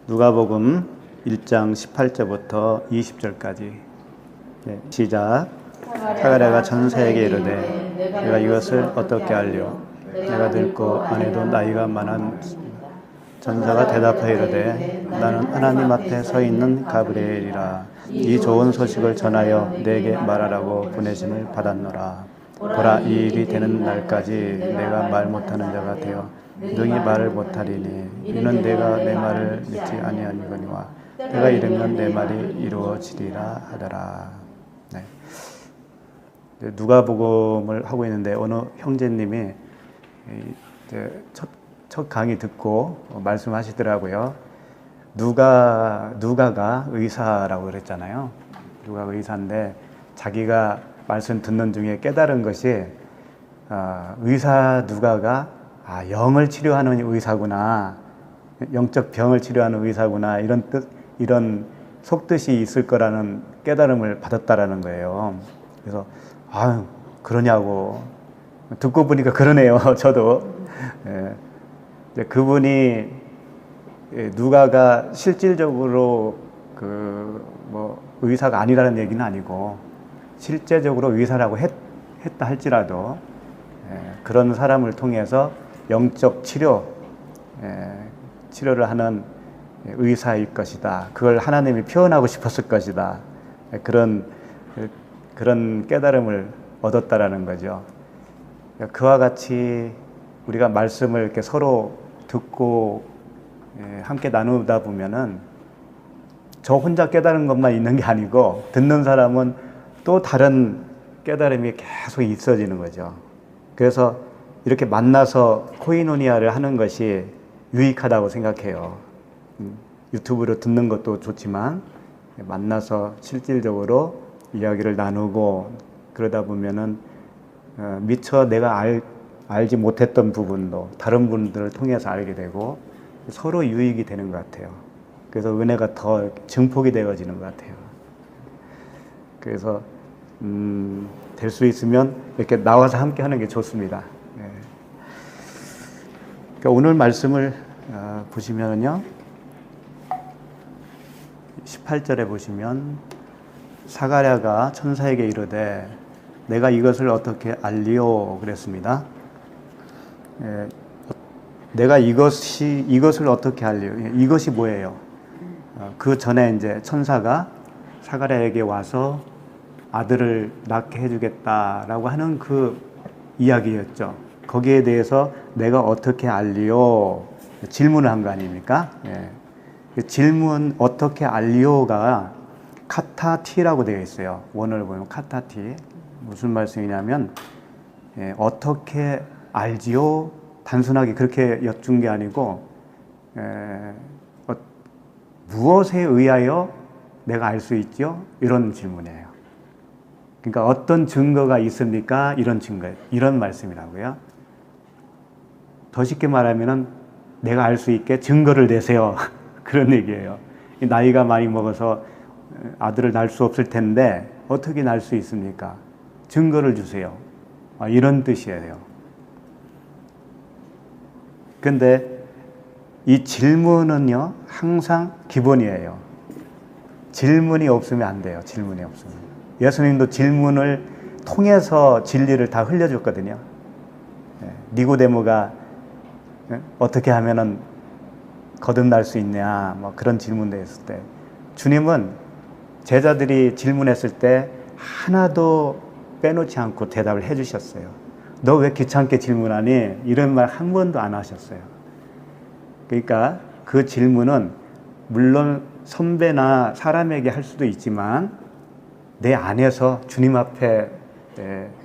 누가복음 1장 18절부터 20절까지. 네, 시작. 사가랴가 전사에게 이르되 내가 이것을 어떻게 알리오? 내가 늙고 아내도 나이가 많은 전사가 대답하여 이르되 나는 하나님 앞에 서 있는 가브리엘이라. 이 좋은 소식을 전하여 내게 말하라고 보내심을 받았노라. 보라, 이 일이 되는 날까지 내가 말 못하는 자가 되어 능히 말을 못하리니 이는 내가 내 말을 믿지 아니하니거니와 때가 이르면 내 말이 이루어지리라 하더라. 네. 누가복음을 하고 있는데 어느 형제님이 첫 강의 듣고 말씀하시더라고요. 누가가 의사라고 그랬잖아요. 누가가 의사인데 자기가 말씀 듣는 중에 깨달은 것이 의사 누가가 영을 치료하는 의사구나, 영적 병을 치료하는 의사구나, 이런 속뜻이 있을 거라는 깨달음을 받았다라는 거예요. 그래서 그러냐고 듣고 보니까 그러네요. 저도. 그분이 누가가 실질적으로 의사가 아니라는 얘기는 아니고 실제적으로 의사라고 했다 할지라도 그런 사람을 통해서 영적 치료를 하는 의사일 것이다. 그걸 하나님이 표현하고 싶었을 것이다. 그런 깨달음을 얻었다라는 거죠. 그와 같이 우리가 말씀을 이렇게 서로 듣고 함께 나누다 보면은 저 혼자 깨달은 것만 있는 게 아니고 듣는 사람은 또 다른 깨달음이 계속 있어지는 거죠. 그래서 이렇게 만나서 코이노니아를 하는 것이 유익하다고 생각해요. 유튜브로 듣는 것도 좋지만 만나서 실질적으로 이야기를 나누고 그러다 보면은 미처 내가 알지 못했던 부분도 다른 분들을 통해서 알게 되고 서로 유익이 되는 것 같아요. 그래서 은혜가 더 증폭이 되어지는 것 같아요. 그래서 될 수 있으면 이렇게 나와서 함께 하는 게 좋습니다. 그러니까 오늘 말씀을 보시면요, 18절에 보시면 사가랴가 천사에게 이르되 내가 이것을 어떻게 알리오 그랬습니다. 내가 이것을 어떻게 알리오? 이것이 뭐예요? 그 전에 이제 천사가 사가랴에게 와서 아들을 낳게 해주겠다라고 하는 그 이야기였죠. 거기에 대해서 내가 어떻게 알리오? 질문을 한 거 아닙니까? 그 질문 어떻게 알리오가 카타티라고 되어 있어요. 원어를 보면 카타티. 무슨 말씀이냐면 어떻게 알지요? 단순하게 그렇게 여쭌 게 아니고 무엇에 의하여 내가 알 수 있죠? 이런 질문이에요. 그러니까 어떤 증거가 있습니까? 이런 말씀이라고요. 더 쉽게 말하면은 내가 알 수 있게 증거를 내세요. 그런 얘기예요. 나이가 많이 먹어서 아들을 낳을 수 없을 텐데 어떻게 낳을 수 있습니까? 증거를 주세요. 이런 뜻이에요. 근데 이 질문은요, 항상 기본이에요. 질문이 없으면 안 돼요. 질문이 없으면. 예수님도 질문을 통해서 진리를 다 흘려줬거든요. 니고데모가 어떻게 하면은 거듭날 수 있냐, 그런 질문도 했을 때 주님은 제자들이 질문했을 때 하나도 빼놓지 않고 대답을 해주셨어요. 너 왜 귀찮게 질문하니? 이런 말 한 번도 안 하셨어요. 그러니까 그 질문은 물론 선배나 사람에게 할 수도 있지만 내 안에서 주님 앞에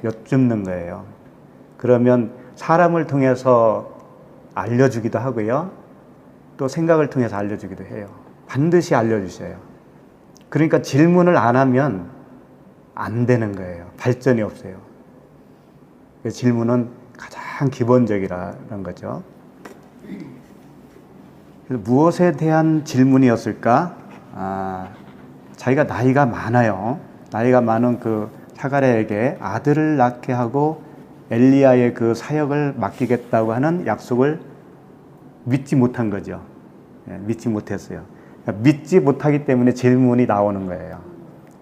여쭙는 거예요. 그러면 사람을 통해서 알려주기도 하고요. 또 생각을 통해서 알려주기도 해요. 반드시 알려주셔요. 그러니까 질문을 안 하면 안 되는 거예요. 발전이 없어요. 질문은 가장 기본적이라는 거죠. 그래서 무엇에 대한 질문이었을까? 자기가 나이가 많아요. 나이가 많은 그 사가랴에게 아들을 낳게 하고 엘리야의 그 사역을 맡기겠다고 하는 약속을 믿지 못한 거죠. 믿지 못했어요. 그러니까 믿지 못하기 때문에 질문이 나오는 거예요.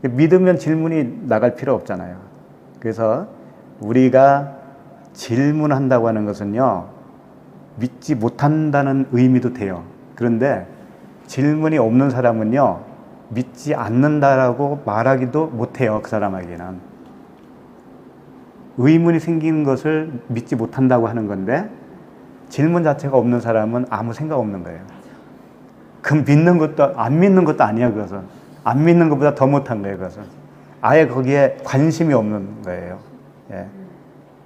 믿으면 질문이 나갈 필요 없잖아요. 그래서 우리가 질문한다고 하는 것은요, 믿지 못한다는 의미도 돼요. 그런데 질문이 없는 사람은요, 믿지 않는다라고 말하기도 못해요. 그 사람에게는. 의문이 생기는 것을 믿지 못한다고 하는 건데, 질문 자체가 없는 사람은 아무 생각 없는 거예요. 그럼 믿는 것도 안 믿는 것도 아니야. 그것은 안 믿는 것보다 더 못한 거예요. 그것은 아예 거기에 관심이 없는 거예요. 예.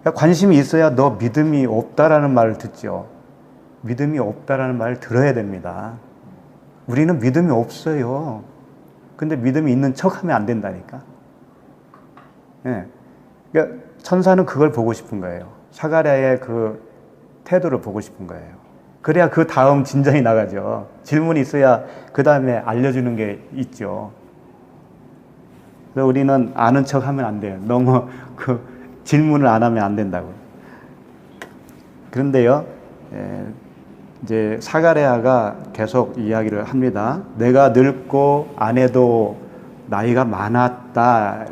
그러니까 관심이 있어야 너 믿음이 없다라는 말을 듣죠. 믿음이 없다라는 말을 들어야 됩니다. 우리는 믿음이 없어요. 근데 믿음이 있는 척하면 안 된다니까. 예. 그러니까 천사는 그걸 보고 싶은 거예요. 사가랴의 그 태도를 보고 싶은 거예요. 그래야 그 다음 진전이 나가죠. 질문이 있어야 그 다음에 알려주는 게 있죠. 그래서 우리는 아는 척 하면 안 돼요. 너무 그 질문을 안 하면 안 된다고. 그런데요, 이제 사가랴가 계속 이야기를 합니다. 내가 늙고 아내도 나이가 많았다.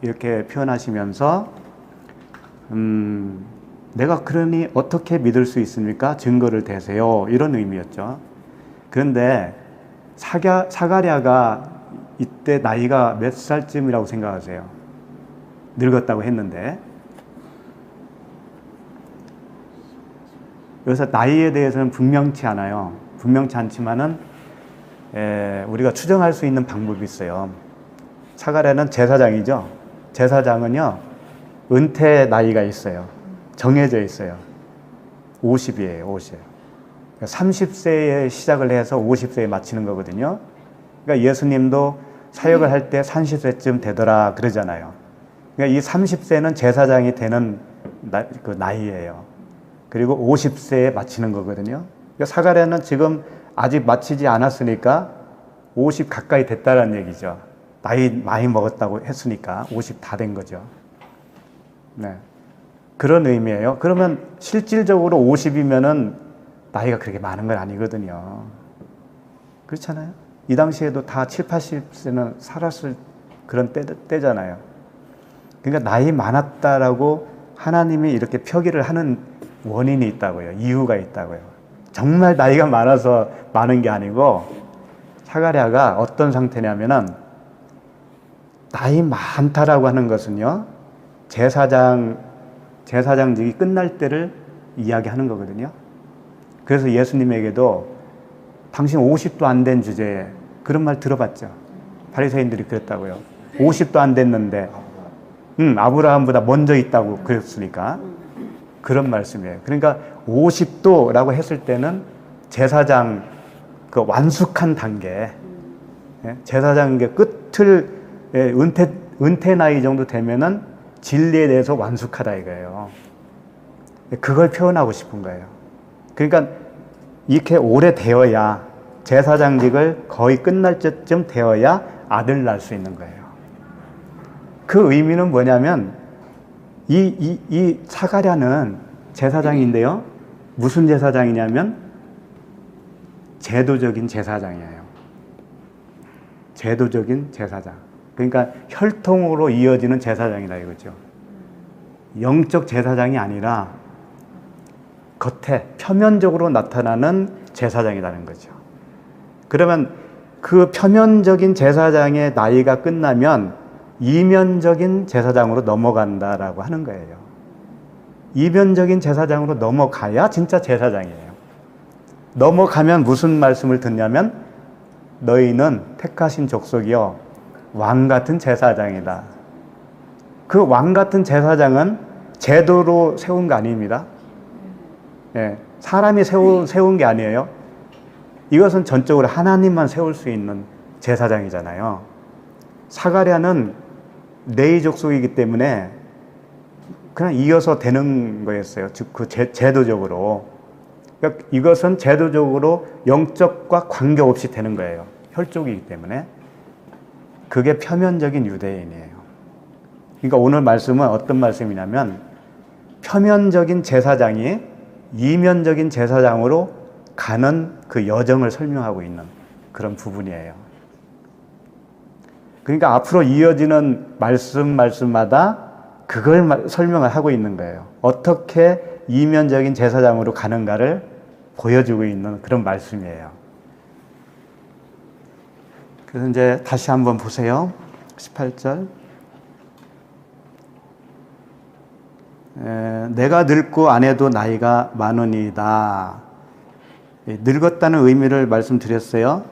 이렇게 표현하시면서, 내가 그러니 어떻게 믿을 수 있습니까? 증거를 대세요. 이런 의미였죠. 그런데 사가랴가 이때 나이가 몇 살쯤이라고 생각하세요? 늙었다고 했는데. 여기서 나이에 대해서는 분명치 않아요. 분명치 않지만은 우리가 추정할 수 있는 방법이 있어요. 사가랴는 제사장이죠. 제사장은요, 은퇴 나이가 있어요. 정해져 있어요. 50이에요, 50. 30세에 시작을 해서 50세에 마치는 거거든요. 그러니까 예수님도 사역을 할 때 30세쯤 되더라 그러잖아요. 그러니까 이 30세는 제사장이 되는 그 나이예요. 그리고 50세에 마치는 거거든요. 그러니까 사가랴는 지금 아직 마치지 않았으니까 50 가까이 됐다는 얘기죠. 나이 많이 먹었다고 했으니까 50 다 된 거죠. 네. 그런 의미예요. 그러면 실질적으로 50이면은 나이가 그렇게 많은 건 아니거든요. 그렇잖아요. 이 당시에도 다 7, 80세는 살았을 그런 때잖아요. 그러니까 나이 많았다라고 하나님이 이렇게 표기를 하는 원인이 있다고요. 이유가 있다고요. 정말 나이가 많아서 많은 게 아니고, 사가랴가 어떤 상태냐면은, 나이 많다라고 하는 것은요, 제사장직이 끝날 때를 이야기하는 거거든요. 그래서 예수님에게도 당신 50도 안 된 주제에 그런 말 들어봤죠. 바리새인들이 그랬다고요. 50도 안 됐는데, 아브라함보다 먼저 있다고 그랬으니까 그런 말씀이에요. 그러니까 50도라고 했을 때는 제사장 그 완숙한 단계, 제사장의 끝을 은퇴 나이 정도 되면은 진리에 대해서 완숙하다 이거예요. 그걸 표현하고 싶은 거예요. 그러니까 이렇게 오래 되어야, 제사장직을 거의 끝날 때쯤 되어야 아들 낳을 수 있는 거예요. 그 의미는 뭐냐면, 이 사가랴는 제사장인데요, 무슨 제사장이냐면 제도적인 제사장이에요. 제도적인 제사장. 그러니까 혈통으로 이어지는 제사장이다 이거죠. 영적 제사장이 아니라 겉에 표면적으로 나타나는 제사장이라는 거죠. 그러면 그 표면적인 제사장의 나이가 끝나면 이면적인 제사장으로 넘어간다라고 하는 거예요. 이면적인 제사장으로 넘어가야 진짜 제사장이에요. 넘어가면 무슨 말씀을 듣냐면, 너희는 택하신 족속이요 왕 같은 제사장이다. 그 왕 같은 제사장은 제도로 세운 거 아닙니다. 예, 사람이 세운 게 아니에요. 이것은 전적으로 하나님만 세울 수 있는 제사장이잖아요. 사가랴는 레위 족속이기 때문에 그냥 이어서 되는 거였어요. 즉, 그 제도적으로. 그러니까 이것은 제도적으로 영적과 관계없이 되는 거예요. 혈족이기 때문에. 그게 표면적인 유대인이에요. 그러니까 오늘 말씀은 어떤 말씀이냐면 표면적인 제사장이 이면적인 제사장으로 가는 그 여정을 설명하고 있는 그런 부분이에요. 그러니까 앞으로 이어지는 말씀마다 그걸 설명을 하고 있는 거예요. 어떻게 이면적인 제사장으로 가는가를 보여주고 있는 그런 말씀이에요. 그래서 이제 다시 한번 보세요. 18절. 내가 늙고 아내도 나이가 많으니이다. 늙었다는 의미를 말씀드렸어요.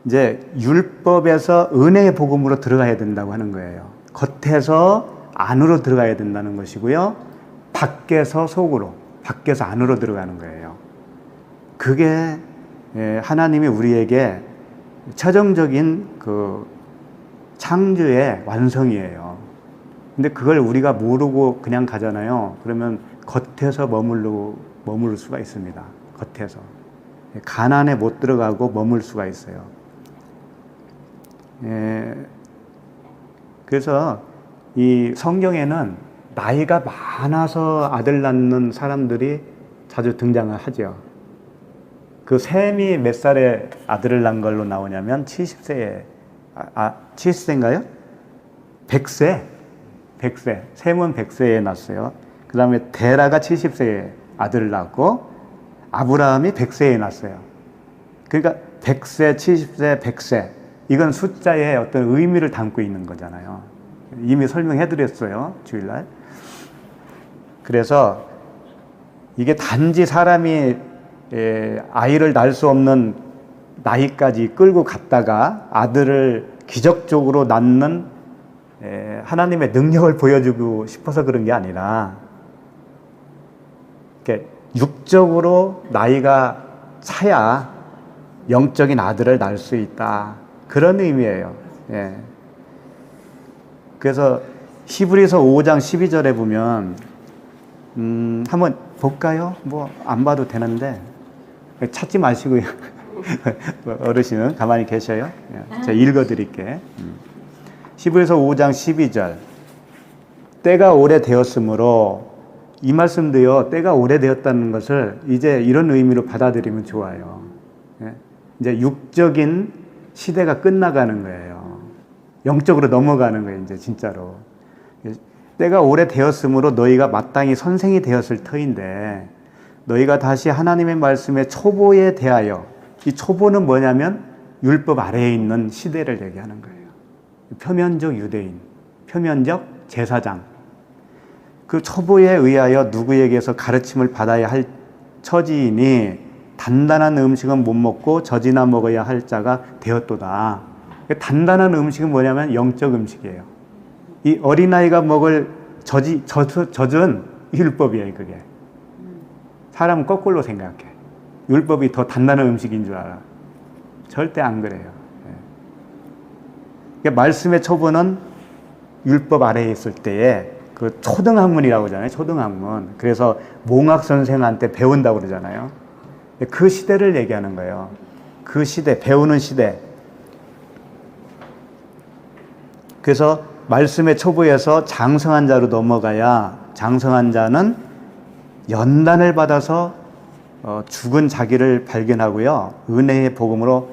이제 율법에서 은혜의 복음으로 들어가야 된다고 하는 거예요. 겉에서 안으로 들어가야 된다는 것이고요. 밖에서 속으로, 밖에서 안으로 들어가는 거예요. 그게 하나님이 우리에게 최종적인 그 창조의 완성이에요. 근데 그걸 우리가 모르고 그냥 가잖아요. 그러면 겉에서 머무를 수가 있습니다. 겉에서. 가난에 못 들어가고 머물 수가 있어요. 그래서 이 성경에는 나이가 많아서 아들 낳는 사람들이 자주 등장을 하죠. 그 셈이 몇 살에 아들을 낳은 걸로 나오냐면 70세에 70세인가요? 100세. 셈은 100세에 낳았어요. 그 다음에 데라가 70세에 아들을 낳았고 아브라함이 100세에 낳았어요. 그러니까 100세, 70세, 100세 이건 숫자의 어떤 의미를 담고 있는 거잖아요. 이미 설명해 드렸어요. 주일날. 그래서 이게 단지 사람이 아이를 낳을 수 없는 나이까지 끌고 갔다가 아들을 기적적으로 낳는 하나님의 능력을 보여주고 싶어서 그런 게 아니라 이렇게 육적으로 나이가 차야 영적인 아들을 낳을 수 있다. 그런 의미예요. 그래서 히브리서 5장 12절에 보면 한번 볼까요? 뭐 안 봐도 되는데 찾지 마시고요. 어르신은 가만히 계셔요. 제가 읽어드릴게. 히브리서 5장 12절. 때가 오래되었으므로 이 말씀도요. 때가 오래되었다는 것을 이제 이런 의미로 받아들이면 좋아요. 이제 육적인 시대가 끝나가는 거예요. 영적으로 넘어가는 거예요. 이제 진짜로. 때가 오래되었으므로 너희가 마땅히 선생이 되었을 터인데 너희가 다시 하나님의 말씀의 초보에 대하여 이 초보는 뭐냐면 율법 아래에 있는 시대를 얘기하는 거예요. 표면적 유대인, 표면적 제사장. 그 초보에 의하여 누구에게서 가르침을 받아야 할 처지이니 단단한 음식은 못 먹고 젖이나 먹어야 할 자가 되었도다. 단단한 음식은 뭐냐면 영적 음식이에요. 이 어린아이가 먹을 젖은 율법이에요, 그게. 사람은 거꾸로 생각해. 율법이 더 단단한 음식인 줄 알아. 절대 안 그래요. 그러니까 말씀의 초보는 율법 아래에 있을 때에 그 초등학문이라고 하잖아요. 초등학문. 그래서 몽학 선생한테 배운다고 그러잖아요. 그 시대를 얘기하는 거예요. 그 시대, 배우는 시대. 그래서 말씀의 초보에서 장성한 자로 넘어가야 장성한 자는 연단을 받아서 죽은 자기를 발견하고요. 은혜의 복음으로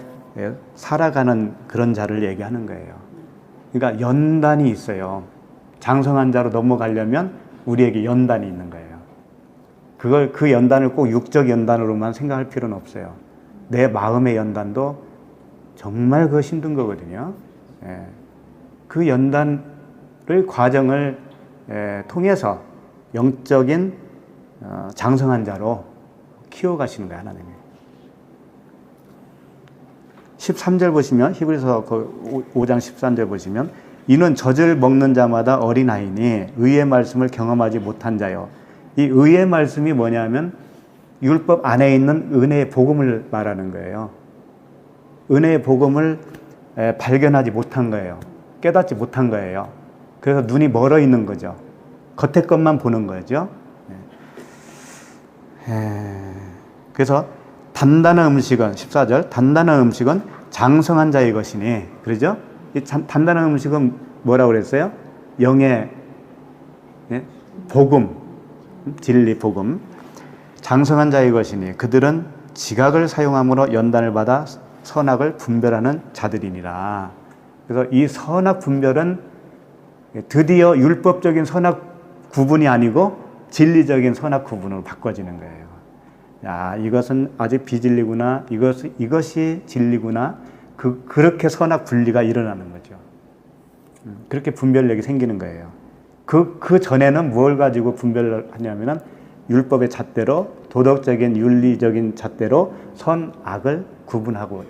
살아가는 그런 자를 얘기하는 거예요. 그러니까 연단이 있어요. 장성한 자로 넘어가려면 우리에게 연단이 있는 거예요. 그 연단을 꼭 육적 연단으로만 생각할 필요는 없어요. 내 마음의 연단도 정말 그거 힘든 거거든요. 그 연단을 과정을 통해서 영적인 장성한 자로 키워가시는 거예요, 하나님이. 13절 보시면, 히브리서 5장 13절 보시면, 이는 젖을 먹는 자마다 어린아이니 의의 말씀을 경험하지 못한 자요. 이 의의 말씀이 뭐냐면 율법 안에 있는 은혜의 복음을 말하는 거예요. 은혜의 복음을 발견하지 못한 거예요. 깨닫지 못한 거예요. 그래서 눈이 멀어 있는 거죠. 겉의 것만 보는 거죠. 그래서 단단한 음식은 14절 단단한 음식은 장성한 자의 것이니 그러죠? 단단한 음식은 뭐라고 그랬어요? 영의 예? 복음, 진리 복음. 장성한 자의 것이니 그들은 지각을 사용함으로 연단을 받아 선악을 분별하는 자들이니라. 그래서 이 선악 분별은 드디어 율법적인 선악 구분이 아니고 진리적인 선악 구분으로 바꿔지는 거예요. 야, 이것은 아직 비진리구나. 이것이 진리구나. 그렇게 선악 분리가 일어나는 거죠. 그렇게 분별력이 생기는 거예요. 그 전에는 뭘 가지고 분별을 하냐면은 율법의 잣대로, 도덕적인 윤리적인 잣대로 선악을 구분하고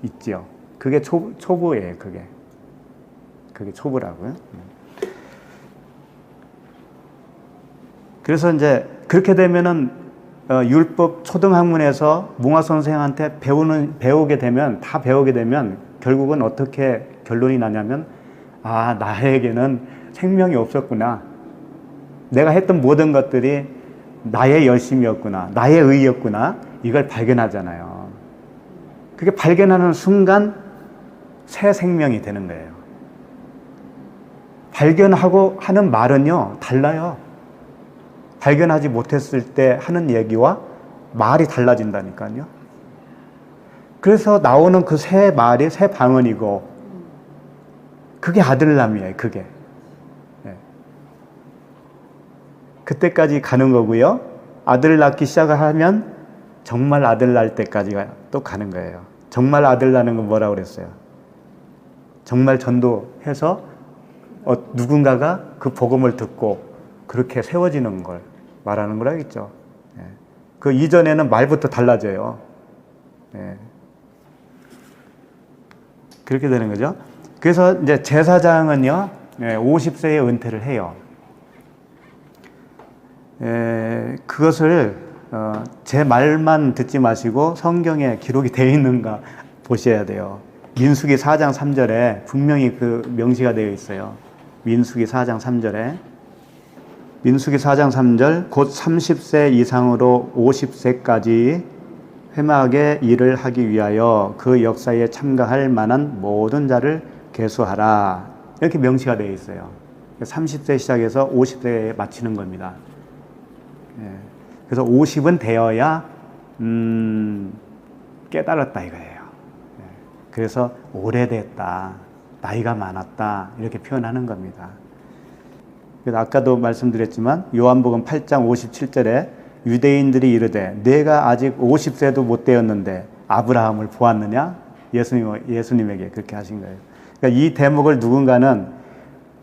있지요. 그게 초보예요. 그게 초보라고요. 그래서 이제 그렇게 되면은 율법 초등학문에서 몽화 선생한테 배우게 되면 결국은 어떻게 결론이 나냐면, 아, 나에게는 생명이 없었구나. 내가 했던 모든 것들이 나의 열심이었구나. 나의 의였구나. 이걸 발견하잖아요. 그게 발견하는 순간 새 생명이 되는 거예요. 발견하고 하는 말은요, 달라요. 발견하지 못했을 때 하는 얘기와 말이 달라진다니까요. 그래서 나오는 그 새 말이 새 방언이고, 그게 아들남이에요, 그게. 네. 그때까지 가는 거고요. 아들 낳기 시작하면 정말 아들 낳을 때까지가 또 가는 거예요. 정말 아들 낳는 건 뭐라고 그랬어요? 정말 전도해서 누군가가 그 복음을 듣고 그렇게 세워지는 걸 말하는 거라겠죠. 예. 그 이전에는 말부터 달라져요. 예. 그렇게 되는 거죠. 그래서 이제 제사장은요, 50세에 은퇴를 해요. 그것을 제 말만 듣지 마시고 성경에 기록이 되어 있는가 보셔야 돼요. 민수기 4장 3절에 분명히 그 명시가 되어 있어요. 민수기 4장 3절에. 민수기 4장 3절, 곧 30세 이상으로 50세까지 회막의 일을 하기 위하여 그 역사에 참가할 만한 모든 자를 계수하라. 이렇게 명시가 되어 있어요. 30세 시작해서 50세에 마치는 겁니다. 그래서 50은 되어야 깨달았다 이거예요. 그래서 오래됐다, 나이가 많았다 이렇게 표현하는 겁니다. 그래서 아까도 말씀드렸지만 요한복음 8장 57절에 유대인들이 이르되 내가 아직 50세도 못 되었는데 아브라함을 보았느냐? 예수님에게 그렇게 하신 거예요. 그러니까 이 대목을 누군가는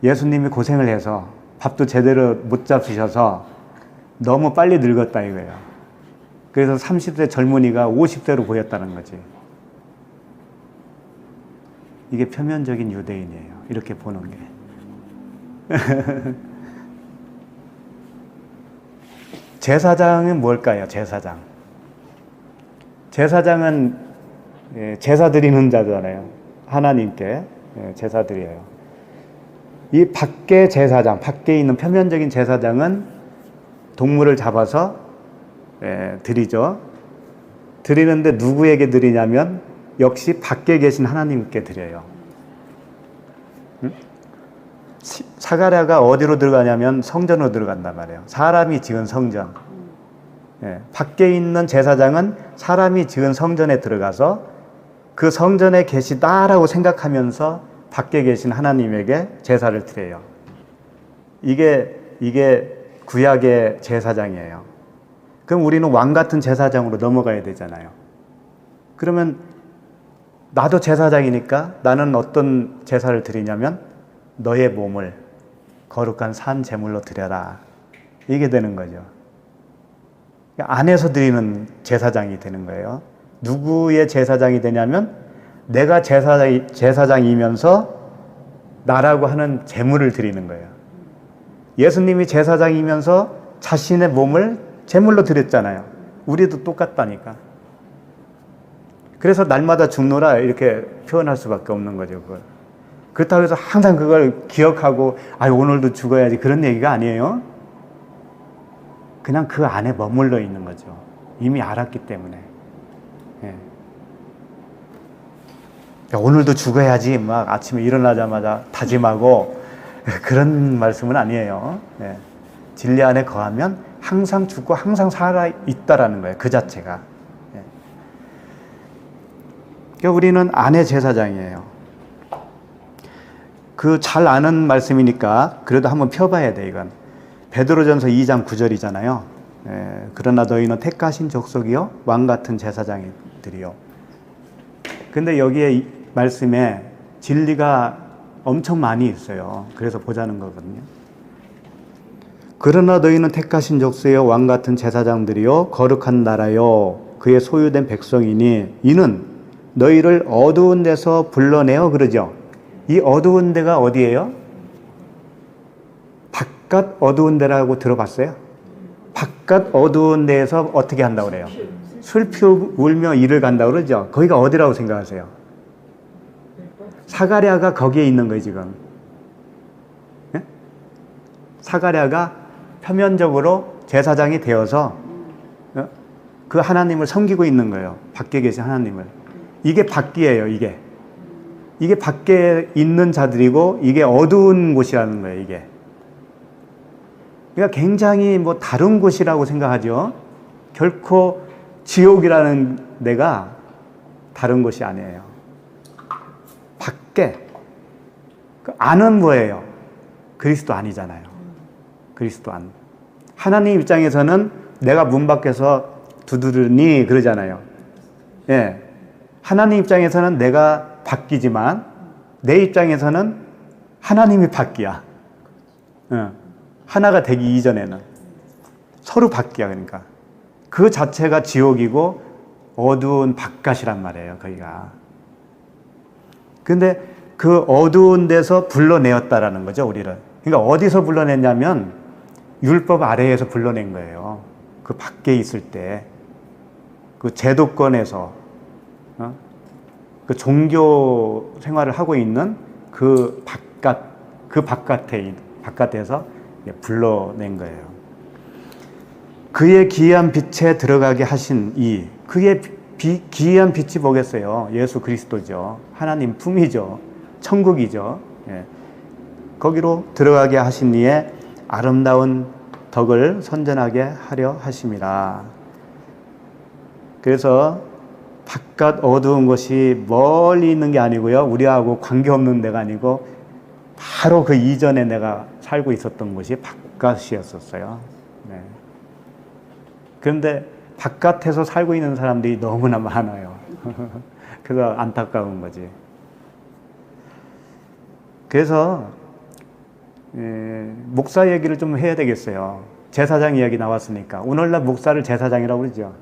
예수님이 고생을 해서 밥도 제대로 못 잡수셔서 너무 빨리 늙었다 이거예요. 그래서 30세 젊은이가 50세로 보였다는 거지. 이게 표면적인 유대인이에요. 이렇게 보는 게. 제사장은 뭘까요? 제사장은 제사 드리는 자잖아요. 하나님께 제사 드려요. 이 밖에 있는 표면적인 제사장은 동물을 잡아서 드리죠. 드리는데 누구에게 드리냐면 역시 밖에 계신 하나님께 드려요. 사가랴가 어디로 들어가냐면 성전으로 들어간단 말이에요. 사람이 지은 성전. 밖에 있는 제사장은 사람이 지은 성전에 들어가서 그 성전에 계시다라고 생각하면서 밖에 계신 하나님에게 제사를 드려요. 이게 구약의 제사장이에요. 그럼 우리는 왕 같은 제사장으로 넘어가야 되잖아요. 그러면 나도 제사장이니까 나는 어떤 제사를 드리냐면 너의 몸을 거룩한 산 제물로 드려라. 이게 되는 거죠. 안에서 드리는 제사장이 되는 거예요. 누구의 제사장이 되냐면 내가 제사장이면서 나라고 하는 제물을 드리는 거예요. 예수님이 제사장이면서 자신의 몸을 제물로 드렸잖아요. 우리도 똑같다니까. 그래서 날마다 죽노라 이렇게 표현할 수밖에 없는 거죠. 그걸. 그렇다고 해서 항상 그걸 기억하고 오늘도 죽어야지 그런 얘기가 아니에요. 그냥 그 안에 머물러 있는 거죠. 이미 알았기 때문에. 오늘도 죽어야지 막 아침에 일어나자마자 다짐하고 그런 말씀은 아니에요. 예. 진리 안에 거하면 항상 죽고 항상 살아 있다라는 거예요. 그 자체가. 예. 그러니까 우리는 안의 제사장이에요. 그 잘 아는 말씀이니까 그래도 한번 펴봐야 돼, 이건. 베드로전서 2장 9절이잖아요. 예. 그러나 너희는 택하신 족속이요 왕 같은 제사장들이요. 근데 여기에 이 말씀에 진리가 엄청 많이 있어요. 그래서 보자는 거거든요. 그러나 너희는 택하신 족속이요 왕 같은 제사장들이요 거룩한 나라요 그의 소유된 백성이니 이는 너희를 어두운 데서 불러내어 그러죠. 이 어두운 데가 어디예요? 바깥 어두운 데라고 들어봤어요? 바깥 어두운 데에서 어떻게 한다고 그래요? 슬피 울며 이를 간다고 그러죠. 거기가 어디라고 생각하세요? 사가랴가 거기에 있는 거예요, 지금. 예? 사가랴가 표면적으로 제사장이 되어서 그 하나님을 섬기고 있는 거예요. 밖에 계신 하나님을. 이게 밖이에요, 이게. 이게 밖에 있는 자들이고 이게 어두운 곳이라는 거예요, 이게. 그러니까 굉장히 뭐 다른 곳이라고 생각하죠. 결코 지옥이라는 데가 다른 곳이 아니에요. 밖에. 그 안은 뭐예요? 그리스도 안이잖아요. 그리스도 안. 하나님 입장에서는 내가 문 밖에서 두드리니 그러잖아요. 예. 하나님 입장에서는 내가 밖이지만 내 입장에서는 하나님이 밖이야. 하나가 되기 이전에는 서로 밖이야. 그러니까 그 자체가 지옥이고 어두운 바깥이란 말이에요, 거기가. 근데 그 어두운 데서 불러내었다라는 거죠, 우리를. 그러니까 어디서 불러냈냐면 율법 아래에서 불러낸 거예요. 그 밖에 있을 때, 그 제도권에서, 그 종교 생활을 하고 있는 그 바깥에서 불러낸 거예요. 그의 기이한 빛에 들어가게 하신 그의 기이한 빛이 뭐겠어요? 예수 그리스도죠. 하나님 품이죠. 천국이죠. 예. 거기로 들어가게 하신 이의 아름다운 덕을 선전하게 하려 하심이라. 그래서 바깥 어두운 것이 멀리 있는 게 아니고요. 우리하고 관계없는 데가 아니고 바로 그 이전에 내가 살고 있었던 곳이 바깥이었었어요. 네. 그런데 바깥에서 살고 있는 사람들이 너무나 많아요. 그래서 안타까운 거지. 그래서 목사 얘기를 좀 해야 되겠어요. 제사장 이야기 나왔으니까. 오늘날 목사를 제사장이라고 그러죠.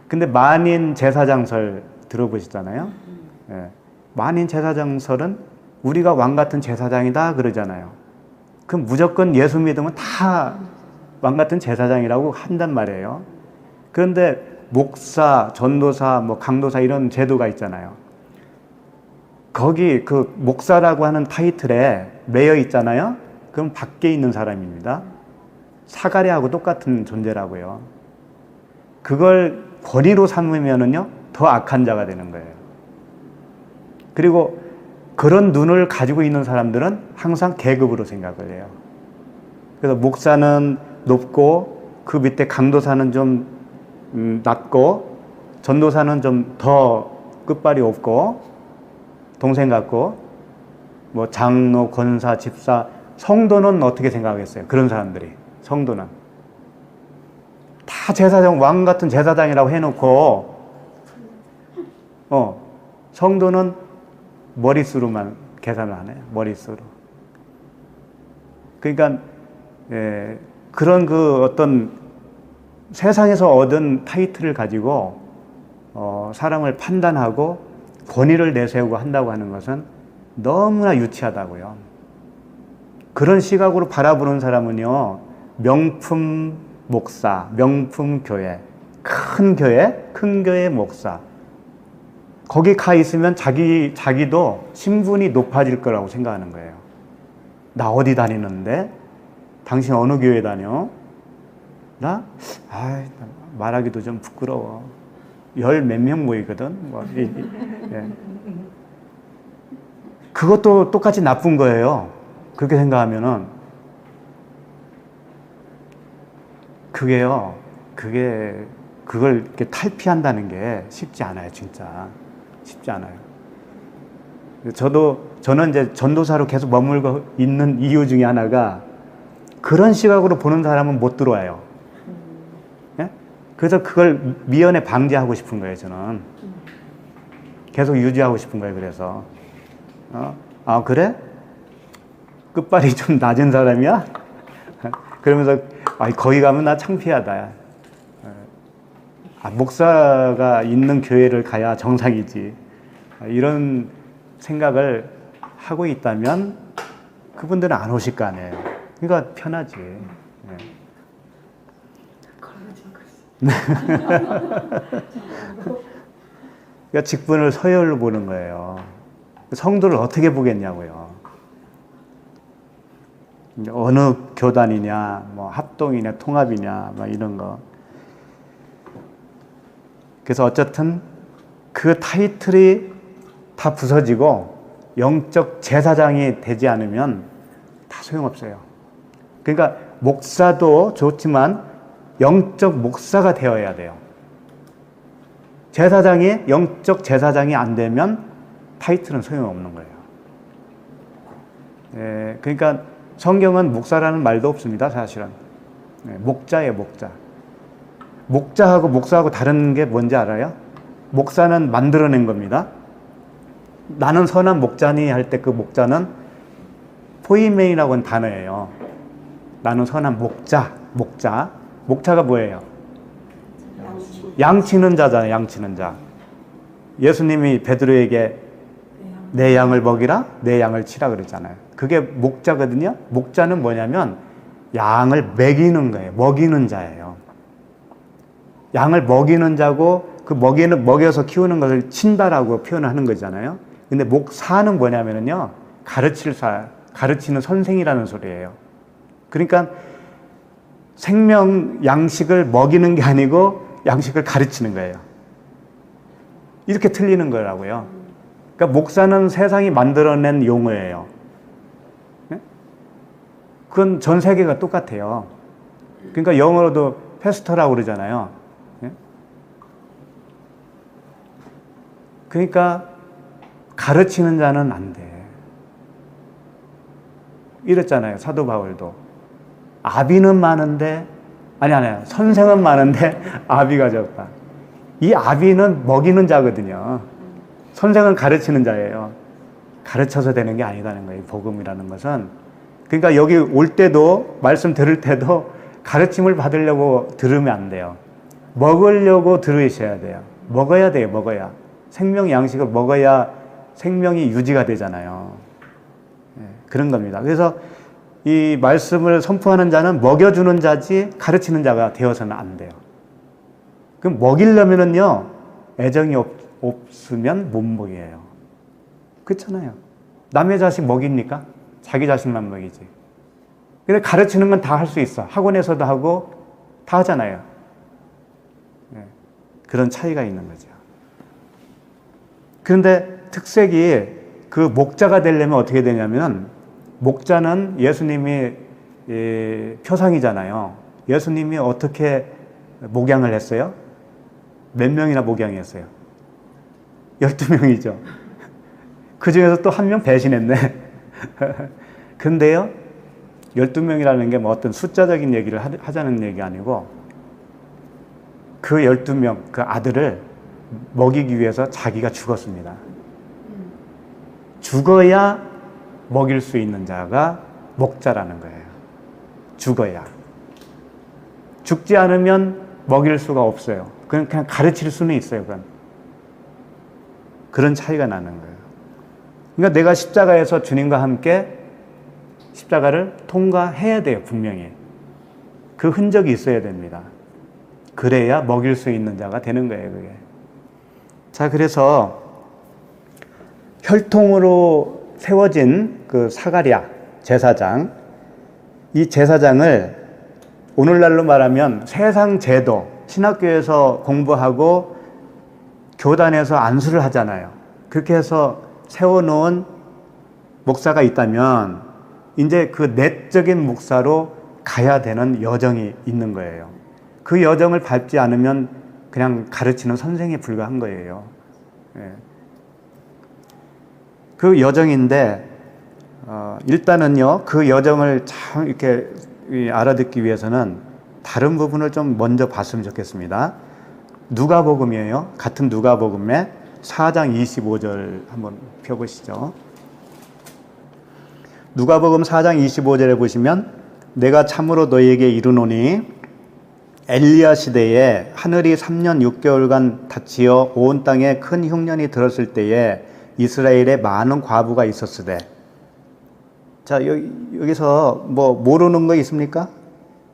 근데 만인 제사장설 들어보시잖아요. 예. 만인 제사장설은 우리가 왕 같은 제사장이다 그러잖아요. 그럼 무조건 예수 믿으면 다 왕 같은 제사장이라고 한단 말이에요. 그런데 목사, 전도사, 뭐 강도사 이런 제도가 있잖아요. 거기 그 목사라고 하는 타이틀에 매여 있잖아요. 그럼 밖에 있는 사람입니다. 사가랴하고 똑같은 존재라고요. 그걸 권위로 삼으면은요, 더 악한 자가 되는 거예요. 그리고 그런 눈을 가지고 있는 사람들은 항상 계급으로 생각을 해요. 그래서 목사는 높고 그 밑에 강도사는 좀 낮고 전도사는 좀 더 끝발이 없고 동생 같고 뭐 장로, 권사, 집사, 성도는 어떻게 생각하겠어요? 그런 사람들이. 성도는 다 제사장, 왕 같은 제사장이라고 해놓고 성도는 머릿수로만 계산을 하네요. 머릿수로. 그러니까 그런 그 어떤 세상에서 얻은 타이틀을 가지고 사람을 판단하고 권위를 내세우고 한다고 하는 것은 너무나 유치하다고요. 그런 시각으로 바라보는 사람은요, 명품 목사, 명품 교회, 큰 교회 목사. 거기 가 있으면 자기도 신분이 높아질 거라고 생각하는 거예요. 나 어디 다니는데? 당신 어느 교회 다녀? 나? 말하기도 좀 부끄러워. 열 몇 명 모이거든. 예. 그것도 똑같이 나쁜 거예요. 그렇게 생각하면은 그걸 이렇게 탈피한다는 게 쉽지 않아요, 진짜. 쉽지 않아요. 저는 이제 전도사로 계속 머물고 있는 이유 중에 하나가 그런 시각으로 보는 사람은 못 들어와요. 예? 그래서 그걸 미연에 방지하고 싶은 거예요, 저는. 계속 유지하고 싶은 거예요, 그래서. 아, 그래? 끝발이 좀 낮은 사람이야? 그러면서, 거기 가면 나 창피하다. 목사가 있는 교회를 가야 정상이지. 이런 생각을 하고 있다면 그분들은 안 오실 거 아니에요. 그러니까 편하지. 그러니까 직분을 서열로 보는 거예요. 성도를 어떻게 보겠냐고요. 어느 교단이냐, 뭐 합동이냐, 통합이냐, 뭐 이런 거. 그래서 어쨌든 그 타이틀이 다 부서지고 영적 제사장이 되지 않으면 다 소용없어요. 그러니까 목사도 좋지만 영적 목사가 되어야 돼요. 제사장이 영적 제사장이 안 되면 타이틀은 소용없는 거예요. 그러니까 성경은 목사라는 말도 없습니다, 사실은. 목자예요, 목자. 목자하고 목사하고 다른 게 뭔지 알아요? 목사는 만들어낸 겁니다. 나는 선한 목자니 할 때 그 목자는 포이메이라고 하는 단어예요. 나는 선한 목자. 목자가 뭐예요? 양치는 자잖아요, 양치는 자. 예수님이 베드로에게 내 양을 먹이라, 내 양을 치라 그랬잖아요. 그게 목자거든요. 목자는 뭐냐면 양을 먹이는 거예요. 먹이는 자예요. 양을 먹이는 자고 그 먹여서 키우는 것을 친다라고 표현하는 거잖아요. 근데 목사는 뭐냐면요. 가르치는 선생이라는 소리예요. 그러니까 생명 양식을 먹이는 게 아니고 양식을 가르치는 거예요. 이렇게 틀리는 거라고요. 그러니까 목사는 세상이 만들어낸 용어예요. 그건 전 세계가 똑같아요. 그러니까 영어로도 패스터라고 그러잖아요. 그러니까 가르치는 자는 안 돼. 이랬잖아요. 사도 바울도. 아비는 많은데, 아니, 선생은 많은데 아비가 적다. 이 아비는 먹이는 자거든요. 선생은 가르치는 자예요. 가르쳐서 되는 게 아니라는 거예요. 복음이라는 것은. 그러니까 여기 올 때도, 말씀 들을 때도 가르침을 받으려고 들으면 안 돼요. 먹으려고 들으셔야 돼요. 먹어야 돼요, 먹어야. 생명 양식을 먹어야 생명이 유지가 되잖아요. 그런 겁니다. 그래서 이 말씀을 선포하는 자는 먹여주는 자지 가르치는 자가 되어서는 안 돼요. 그럼 먹이려면은요, 애정이 없으면 못 먹여요. 그렇잖아요. 남의 자식 먹입니까? 자기 자식만 먹이지. 근데 가르치는 건 다 할 수 있어. 학원에서도 하고 다 하잖아요. 그런 차이가 있는 거죠. 그런데 특색이 그 목자가 되려면 어떻게 되냐면, 목자는 예수님이 표상이잖아요. 예수님이 어떻게 목양을 했어요? 몇 명이나 목양했어요? 12명이죠. 그 중에서 또 한 명 배신했네. 근데요, 12명이라는 게 뭐 어떤 숫자적인 얘기를 하자는 얘기 아니고, 그 12명, 그 아들을 먹이기 위해서 자기가 죽었습니다. 죽어야 먹일 수 있는 자가 목자라는 거예요. 죽어야. 죽지 않으면 먹일 수가 없어요. 그냥 가르칠 수는 있어요, 그건. 그런 차이가 나는 거예요. 그러니까 내가 십자가에서 주님과 함께 십자가를 통과해야 돼요, 분명히. 그 흔적이 있어야 됩니다. 그래야 먹일 수 있는 자가 되는 거예요, 그게. 자, 그래서 혈통으로 세워진 그 사가랴 제사장, 이 제사장을 오늘날로 말하면 세상 제도, 신학교에서 공부하고 교단에서 안수를 하잖아요. 그렇게 해서 세워놓은 목사가 있다면 이제 그 내적인 목사로 가야 되는 여정이 있는 거예요. 그 여정을 밟지 않으면 그냥 가르치는 선생에 불과한 거예요. 예. 그 여정인데 일단은요, 그 여정을 참 이렇게 알아듣기 위해서는 다른 부분을 좀 먼저 봤으면 좋겠습니다. 누가복음이에요. 같은 누가복음에 4장 25절 한번 펴보시죠. 누가복음 4장 25절에 보시면 내가 참으로 너희에게 이르노니 엘리야 시대에 하늘이 3년 6개월간 닫히어 온 땅에 큰 흉년이 들었을 때에 이스라엘에 많은 과부가 있었으되. 자, 여기서 뭐 모르는 거 있습니까?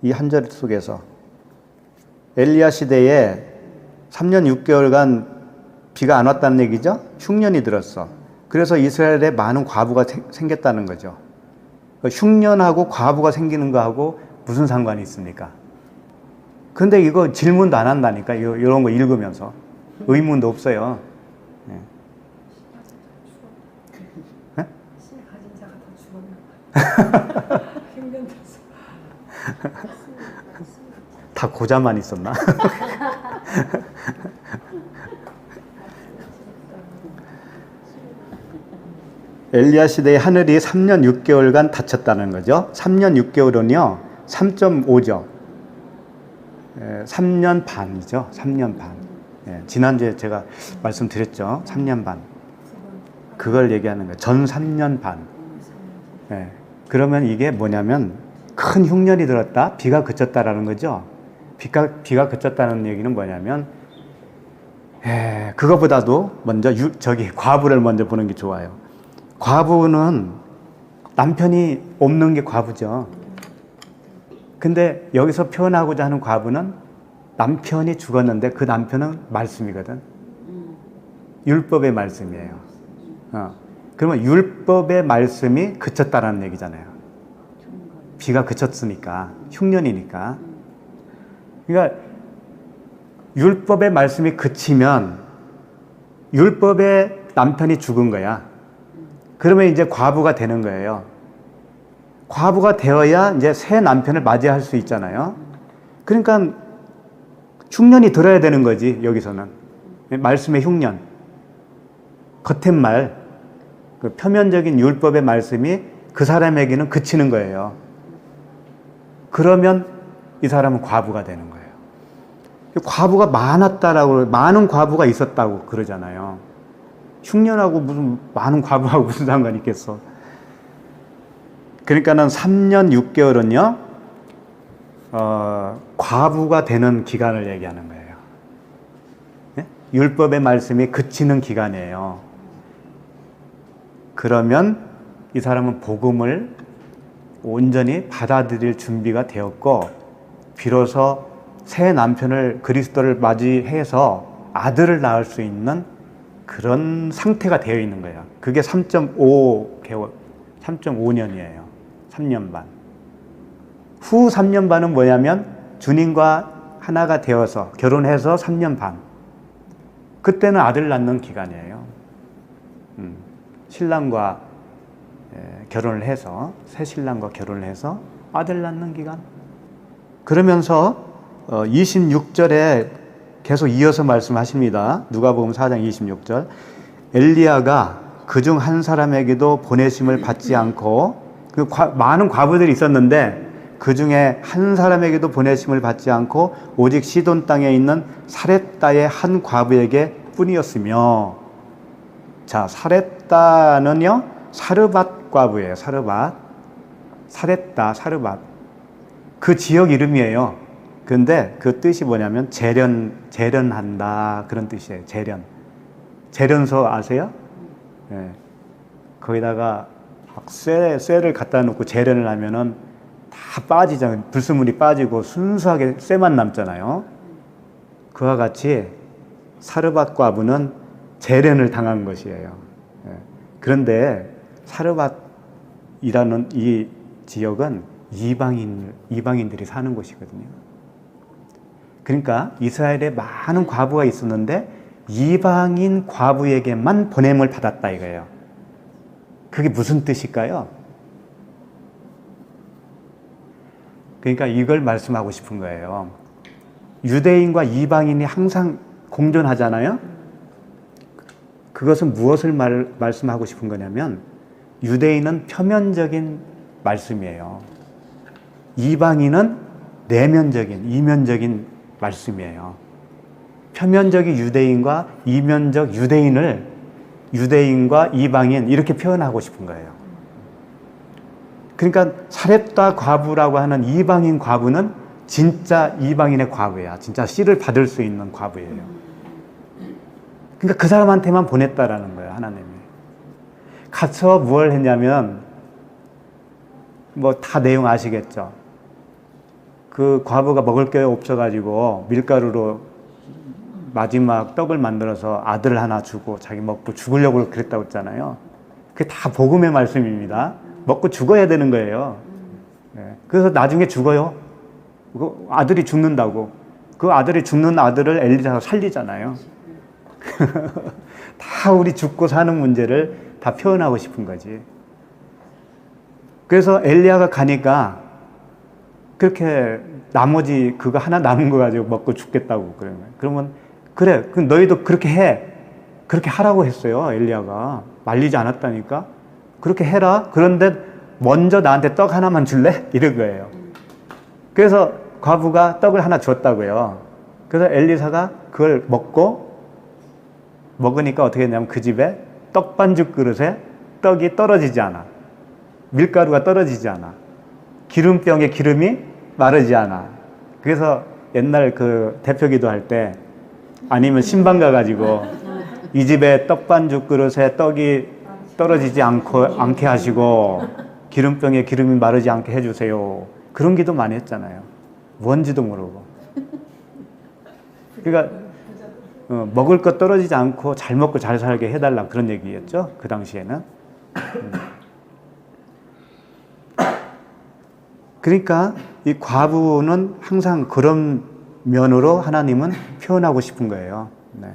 이 한 절 속에서 엘리야 시대에 3년 6개월간 비가 안 왔다는 얘기죠. 흉년이 들었어. 그래서 이스라엘에 많은 과부가 생겼다는 거죠. 흉년하고 과부가 생기는 거하고 무슨 상관이 있습니까? 근데 이거 질문도 안 한다니까. 이런 거 읽으면서 의문도 없어요. 네. 네? 신 가진 자가 다 죽었나? 흉년 들어서. 다 고자만 있었나? 엘리야 시대의 하늘이 3년 6개월간 닫혔다는 거죠. 3년 6개월은요 3.5죠. 3년 반이죠. 3년 반. 지난주에 제가 말씀드렸죠. 3년 반. 그걸 얘기하는 거예요. 전 3년 반. 그러면 이게 뭐냐면 큰 흉년이 들었다, 비가 그쳤다라는 거죠. 비가 그쳤다는 얘기는 뭐냐면 그거보다도 먼저 과부를 먼저 보는 게 좋아요. 과부는 남편이 없는 게 과부죠. 근데 여기서 표현하고자 하는 과부는 남편이 죽었는데 그 남편은 말씀이거든. 율법의 말씀이에요. 그러면 율법의 말씀이 그쳤다라는 얘기잖아요. 비가 그쳤으니까, 흉년이니까. 그러니까 율법의 말씀이 그치면 율법의 남편이 죽은 거야. 그러면 이제 과부가 되는 거예요. 과부가 되어야 이제 새 남편을 맞이할 수 있잖아요. 그러니까 흉년이 들어야 되는 거지, 여기서는. 말씀의 흉년. 겉은 말, 그 표면적인 율법의 말씀이 그 사람에게는 그치는 거예요. 그러면 이 사람은 과부가 되는 거예요. 과부가 많았다라고, 많은 과부가 있었다고 그러잖아요. 흉년하고 무슨, 많은 과부하고 무슨 상관이 있겠어. 그러니까는 3년 6개월은요, 과부가 되는 기간을 얘기하는 거예요. 네? 율법의 말씀이 그치는 기간이에요. 그러면 이 사람은 복음을 온전히 받아들일 준비가 되었고, 비로소 새 남편을, 그리스도를 맞이해서 아들을 낳을 수 있는 그런 상태가 되어 있는 거예요. 그게 3.5개월, 3.5년이에요. 3년 반. 후 3년 반은 뭐냐면 주님과 하나가 되어서 결혼해서 3년 반. 그때는 아들 낳는 기간이에요. 신랑과 결혼을 해서, 새 신랑과 결혼을 해서 아들 낳는 기간. 그러면서 26절에 계속 이어서 말씀하십니다. 누가복음 4장 26절. 엘리야가 그중 한 사람에게도 보내심을 받지 않고, 많은 과부들이 있었는데 그 중에 한 사람에게도 보내심을 받지 않고 오직 시돈 땅에 있는 사렙다의 한 과부에게 뿐이었으며. 자, 사렙다는요 사르밧 과부예요. 사르밧. 사렙다, 사르밧. 그 지역 이름이에요. 근데 그 뜻이 뭐냐면 재련한다, 그런 뜻이에요. 재련소 아세요? 네. 거기다가 막 쇠를 갖다 놓고 재련을 하면은 다 빠지잖아요. 불순물이 빠지고 순수하게 쇠만 남잖아요. 그와 같이 사르밧 과부는 재련을 당한 것이에요. 네. 그런데 사르밧이라는 이 지역은 이방인들이 사는 곳이거든요. 그러니까 이스라엘에 많은 과부가 있었는데 이방인 과부에게만 보냄을 받았다 이거예요. 그게 무슨 뜻일까요? 그러니까 이걸 말씀하고 싶은 거예요. 유대인과 이방인이 항상 공존하잖아요. 그것은 무엇을 말씀하고 싶은 거냐면 유대인은 표면적인 말씀이에요. 이방인은 내면적인, 이면적인 말씀이에요. 표면적인 유대인과 이면적 유대인을 유대인과 이방인 이렇게 표현하고 싶은 거예요. 그러니까 사렙다 과부라고 하는 이방인 과부는 진짜 이방인의 과부야. 진짜 씨를 받을 수 있는 과부예요. 그러니까 그 사람한테만 보냈다라는 거예요, 하나님이. 가서 뭘 했냐면 뭐 다 내용 아시겠죠? 그 과부가 먹을 게 없어가지고 밀가루로 마지막 떡을 만들어서 아들 하나 주고 자기 먹고 죽으려고 그랬다고 했잖아요. 그게 다 복음의 말씀입니다. 먹고 죽어야 되는 거예요. 네. 그래서 나중에 죽어요. 그 아들이 죽는다고. 그 아들이 죽는 아들을 엘리사가 살리잖아요. 다 우리 죽고 사는 문제를 다 표현하고 싶은 거지. 그래서 엘리야가 가니까 그렇게 나머지 그거 하나 남은 거 가지고 먹고 죽겠다고 그러는 거예요. 그러면 그래, 그럼 너희도 그렇게 해. 그렇게 하라고 했어요, 엘리야가. 말리지 않았다니까. 그렇게 해라. 그런데 먼저 나한테 떡 하나만 줄래? 이런 거예요. 그래서 과부가 떡을 하나 줬다고요. 그래서 엘리사가 그걸 먹으니까 어떻게 했냐면 그 집에 떡반죽 그릇에 떡이 떨어지지 않아. 밀가루가 떨어지지 않아. 기름병에 기름이 마르지 않아. 그래서 옛날 그 대표기도 할 때 아니면 신방 가가지고 이 집에 떡반죽 그릇에 떡이 떨어지지 않게 하시고 기름병에 기름이 마르지 않게 해주세요. 그런 기도 많이 했잖아요. 뭔지도 모르고. 그러니까 먹을 것 떨어지지 않고 잘 먹고 잘 살게 해달라 그런 얘기였죠. 그 당시에는. 그러니까 이 과부는 항상 그런 면으로 하나님은 표현하고 싶은 거예요. 네.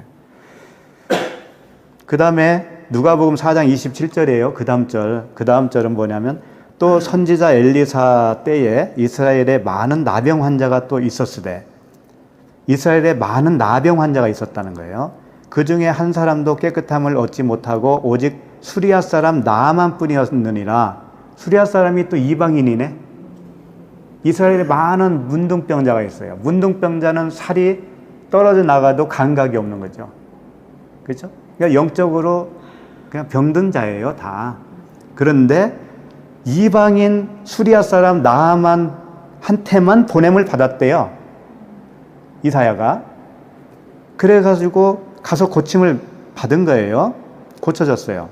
그 다음에 누가복음 4장 27절이에요. 그 다음 절은 뭐냐면 또 선지자 엘리사 때에 이스라엘에 많은 나병 환자가 또 있었으되 이스라엘에 많은 나병 환자가 있었다는 거예요. 그 중에 한 사람도 깨끗함을 얻지 못하고 오직 수리아 사람 나만 뿐이었느니라. 수리아 사람이 또 이방인이네. 이스라엘에 많은 문둥병자가 있어요. 문둥병자는 살이 떨어져 나가도 감각이 없는 거죠. 그렇죠? 그러니까 영적으로 그냥 병든 자예요, 다. 그런데 이방인 수리아 사람 나아만 한테만 보냄을 받았대요. 이사야가. 그래가지고 가서 고침을 받은 거예요. 고쳐졌어요.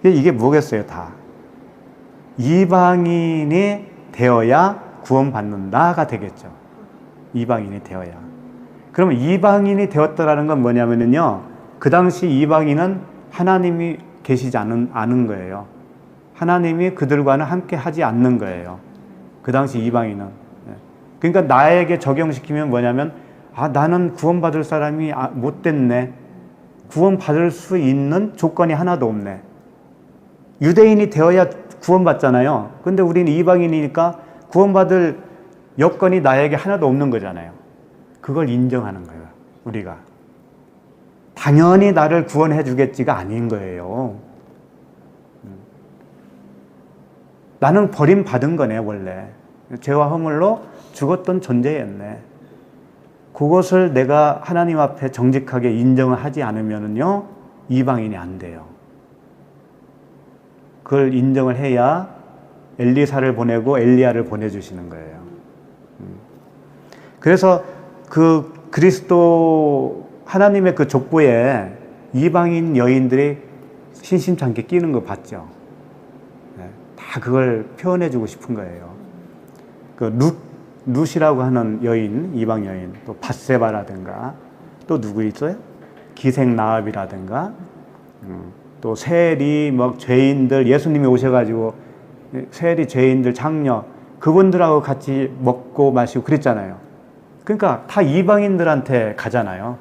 이게 뭐겠어요, 다. 이방인이 되어야 구원받는다가 되겠죠. 이방인이 되어야. 그러면 이방인이 되었다라는 건 뭐냐면요. 그 당시 이방인은 하나님이 계시지 않은 거예요. 하나님이 그들과는 함께 하지 않는 거예요. 그 당시 이방인은. 그러니까 나에게 적용시키면 뭐냐면 나는 구원받을 사람이 못 됐네. 구원받을 수 있는 조건이 하나도 없네. 유대인이 되어야 구원받잖아요. 근데 우리는 이방인이니까 구원받을 여건이 나에게 하나도 없는 거잖아요. 그걸 인정하는 거예요, 우리가. 당연히 나를 구원해 주겠지가 아닌 거예요. 나는 버림받은 거네, 원래. 죄와 허물로 죽었던 존재였네. 그것을 내가 하나님 앞에 정직하게 인정을 하지 않으면요, 이방인이 안 돼요. 그걸 인정을 해야 엘리사를 보내고 엘리야를 보내주시는 거예요. 그래서 그 그리스도 하나님의 그 족보에 이방인 여인들이 신심찮게 끼는 거 봤죠. 다 그걸 표현해주고 싶은 거예요. 그 룻이라고 하는 여인, 이방 여인, 또 밧세바라든가, 또 누구 있어요? 기생 나합이라든가, 또 세리, 뭐 죄인들, 예수님이 오셔가지고 세리, 죄인들, 장녀, 그분들하고 같이 먹고 마시고 그랬잖아요. 그러니까 다 이방인들한테 가잖아요.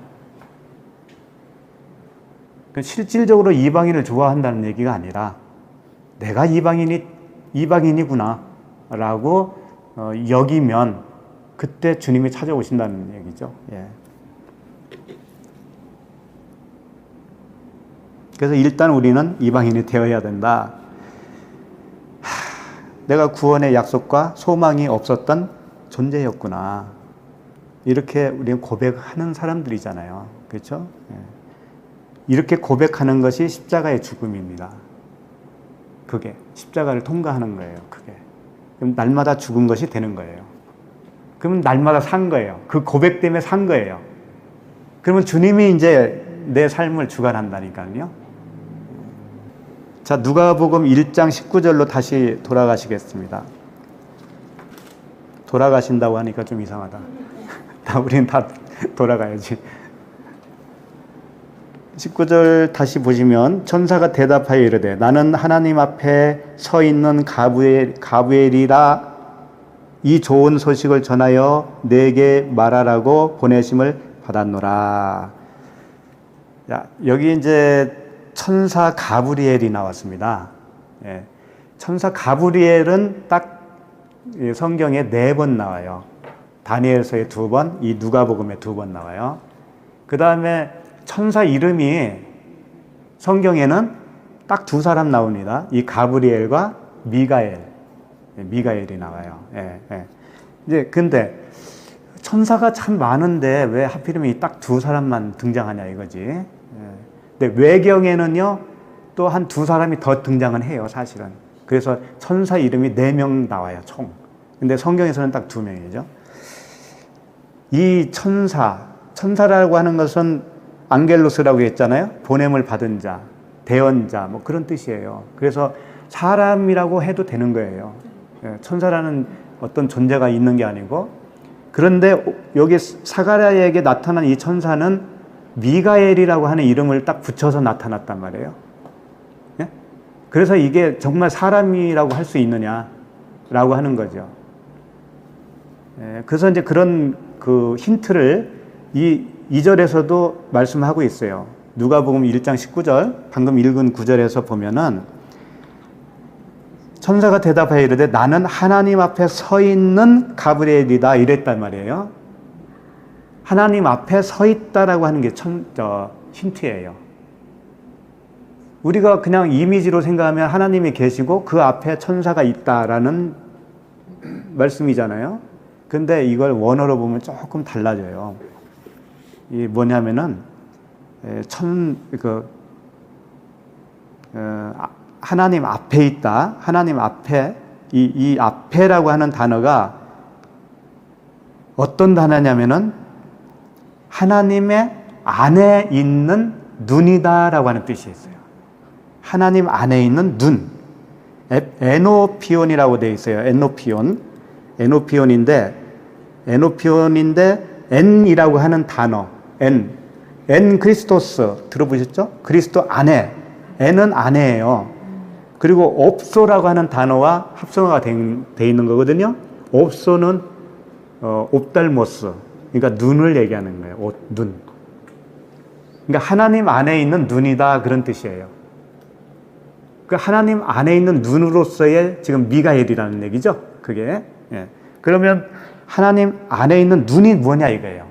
실질적으로 이방인을 좋아한다는 얘기가 아니라 내가 이방인이구나 라고 여기면 그때 주님이 찾아오신다는 얘기죠. 예. 그래서 일단 우리는 이방인이 되어야 된다. 내가 구원의 약속과 소망이 없었던 존재였구나. 이렇게 우리는 고백하는 사람들이잖아요. 그렇죠? 예. 이렇게 고백하는 것이 십자가의 죽음입니다. 그게 십자가를 통과하는 거예요. 그게. 그럼 날마다 죽은 것이 되는 거예요. 그러면 날마다 산 거예요. 그 고백 때문에 산 거예요. 그러면 주님이 이제 내 삶을 주관한다니까요. 자, 누가복음 1장 19절로 다시 돌아가시겠습니다. 돌아가신다고 하니까 좀 이상하다. 우리는 다 돌아가야지. 19절 다시 보시면 천사가 대답하여 이르되 나는 하나님 앞에 서 있는 가브리엘이라 이 좋은 소식을 전하여 내게 말하라고 보내심을 받았노라. 자, 여기 이제 천사 가브리엘이 나왔습니다. 예. 천사 가브리엘은 딱 성경에 4번 나와요. 다니엘서에 2번, 이 누가복음에 2번 나와요. 그 다음에 천사 이름이 성경에는 딱 2사람 나옵니다. 이 가브리엘과 미가엘이 나와요. 예, 예. 이제 근데 천사가 참 많은데 왜 하필이면 딱 2사람만 등장하냐 이거지. 예. 근데 외경에는요 또 한 2사람이 더 등장은 해요, 사실은. 그래서 천사 이름이 4명 나와요, 총. 근데 성경에서는 딱 2명이죠. 이 천사라고 하는 것은 앙겔로스라고 했잖아요. 보냄을 받은 자, 대언자, 뭐 그런 뜻이에요. 그래서 사람이라고 해도 되는 거예요. 천사라는 어떤 존재가 있는 게 아니고. 그런데 여기 사가랴에게 나타난 이 천사는 미가엘이라고 하는 이름을 딱 붙여서 나타났단 말이에요. 예? 그래서 이게 정말 사람이라고 할 수 있느냐라고 하는 거죠. 그래서 이제 그런 그 힌트를 이 2절에서도 말씀하고 있어요. 누가복음 1장 19절, 방금 읽은 9절에서 보면은 천사가 대답하여 이르되 나는 하나님 앞에 서 있는 가브리엘이다 이랬단 말이에요. 하나님 앞에 서 있다라고 하는 게 힌트예요. 우리가 그냥 이미지로 생각하면 하나님이 계시고 그 앞에 천사가 있다라는 말씀이잖아요. 근데 이걸 원어로 보면 조금 달라져요. 이 뭐냐면은 하나님 앞에 있다. 하나님 앞에 이 앞에라고 하는 단어가 어떤 단어냐면은 하나님의 안에 있는 눈이다라고 하는 뜻이 있어요. 하나님 안에 있는 눈. 에노피온이라고 되어 있어요. 에노피온인데 N이라고 하는 단어. N 크리스토스 들어보셨죠? 그리스도 안에. N은 안에예요. 그리고 옵소라고 하는 단어와 합성어가 되어 있는 거거든요. 옵소는 옵달모스. 그러니까 눈을 얘기하는 거예요. 눈. 그러니까 하나님 안에 있는 눈이다 그런 뜻이에요. 그 하나님 안에 있는 눈으로서의 지금 미가엘이라는 얘기죠. 그게. 예. 그러면 하나님 안에 있는 눈이 뭐냐 이거예요.